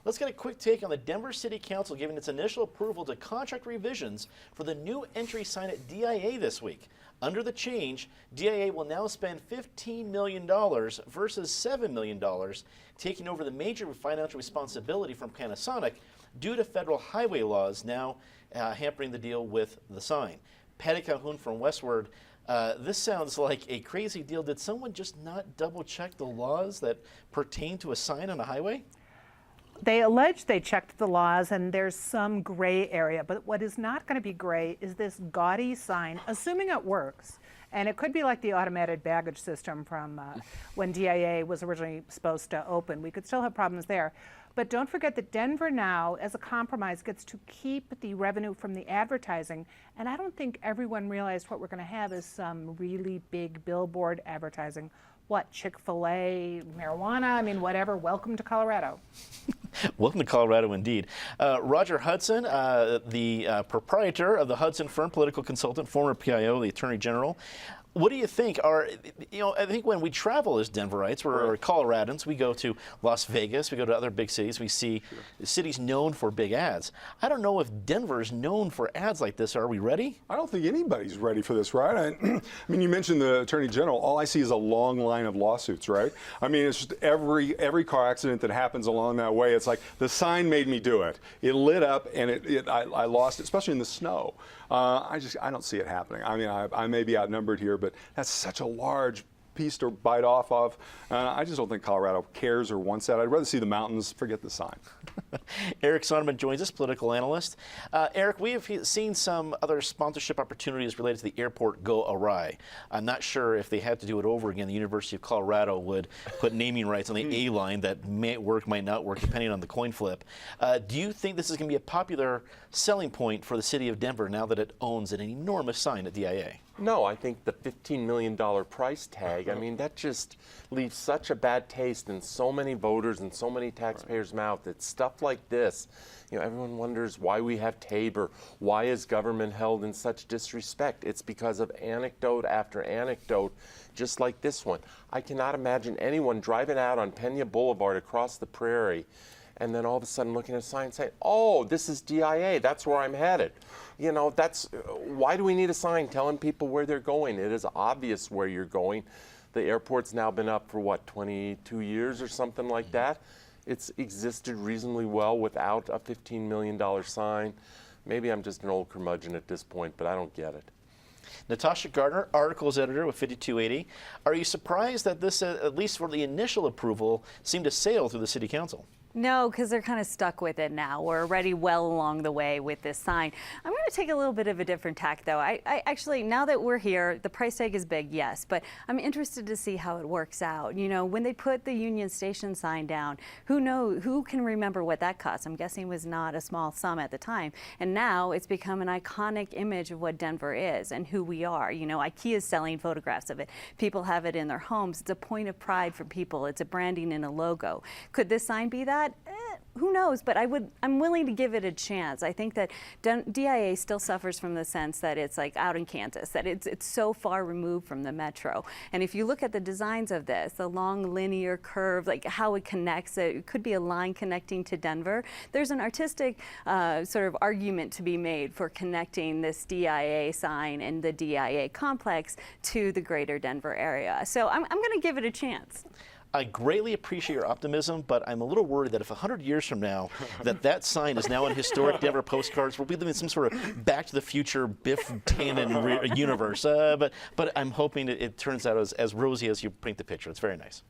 Let's get a quick take on the Denver City Council giving its initial approval to contract revisions for the new entry sign at DIA this week. Under the change, DIA will now spend $15 million versus $7 million, taking over the major financial responsibility from Panasonic due to federal highway laws now hampering the deal with the sign. Patty Calhoun from Westward, this sounds like a crazy deal. Did someone just not double check the laws that pertain to a sign on a highway? They allege they checked the laws and there's some gray area, but what is not going to be gray is this gaudy sign, assuming it works. And it could be like the automated baggage system from when DIA was originally supposed to open. We could still have problems there. But don't forget that Denver now, as a compromise, gets to keep the revenue from the advertising. And I don't think everyone realized what we're going to have is some really big billboard advertising. What, Chick-fil-A, marijuana, I mean, whatever. Welcome to Colorado. Welcome to Colorado, indeed. Roger Hudson, the proprietor of the Hudson firm, political consultant, former PIO, the Attorney General. What do you think are, I think when we travel as Denverites, we're Coloradans, we go to Las Vegas, we go to other big cities, we see cities known for big ads. I don't know if Denver is known for ads like this. Are we ready? I don't think anybody's ready for this, right? I mean, you mentioned the Attorney General. All I see is a long line of lawsuits, right? I mean, it's just every car accident that happens along that way, it's like the sign made me do it. It lit up and I lost it, especially in the snow. I don't see it happening. I mean, I may be outnumbered here, but that's such a large piece to bite off of. I just don't think Colorado cares or wants that. I'd rather see the mountains, forget the sign. Eric Sonneman joins us, political analyst. Eric, we have seen some other sponsorship opportunities related to the airport go awry. I'm not sure if they had to do it over again, the University of Colorado would put naming rights on the A line that may work, might not work, depending on the coin flip. Do you think this is going to be a popular selling point for the city of Denver now that it owns an enormous sign at DIA? No, I think the $15 million price tag, I mean, that just leaves such a bad taste in so many voters and so many taxpayers' mouth. It's stuff like this. Everyone wonders why we have Tabor. Why is government held in such disrespect? It's because of anecdote after anecdote, just like this one. I cannot imagine anyone driving out on Pena Boulevard across the prairie and then all of a sudden looking at a sign saying, oh, this is DIA, that's where I'm headed. Why do we need a sign telling people where they're going? It is obvious where you're going. The airport's now been up for, what, 22 years or something like that? It's existed reasonably well without a $15 million sign. Maybe I'm just an old curmudgeon at this point, but I don't get it. Natasha Gardner, articles editor with 5280. Are you surprised that this, at least for the initial approval, seemed to sail through the city council? No, because they're kind of stuck with it now. We're already well along the way with this sign. I'm going to take a little bit of a different tack, though. I actually, now that we're here, the price tag is big, yes, but I'm interested to see how it works out. When they put the Union Station sign down, who can remember what that cost? I'm guessing it was not a small sum at the time. And now it's become an iconic image of what Denver is and who we are. IKEA is selling photographs of it. People have it in their homes. It's a point of pride for people. It's a branding and a logo. Could this sign be that? Who knows, but I'm willing to give it a chance. I think that DIA still suffers from the sense that it's like out in Kansas, that it's so far removed from the metro. And if you look at the designs of this, the long linear curve, like how it connects, it could be a line connecting to Denver. There's an artistic sort of argument to be made for connecting this DIA sign and the DIA complex to the greater Denver area. So I'm going to give it a chance. I greatly appreciate your optimism, but I'm a little worried that if 100 years from now that sign is now on historic Denver postcards, we'll be living in some sort of Back to the Future Biff Tannen universe. But I'm hoping it turns out as rosy as you paint the picture. It's very nice.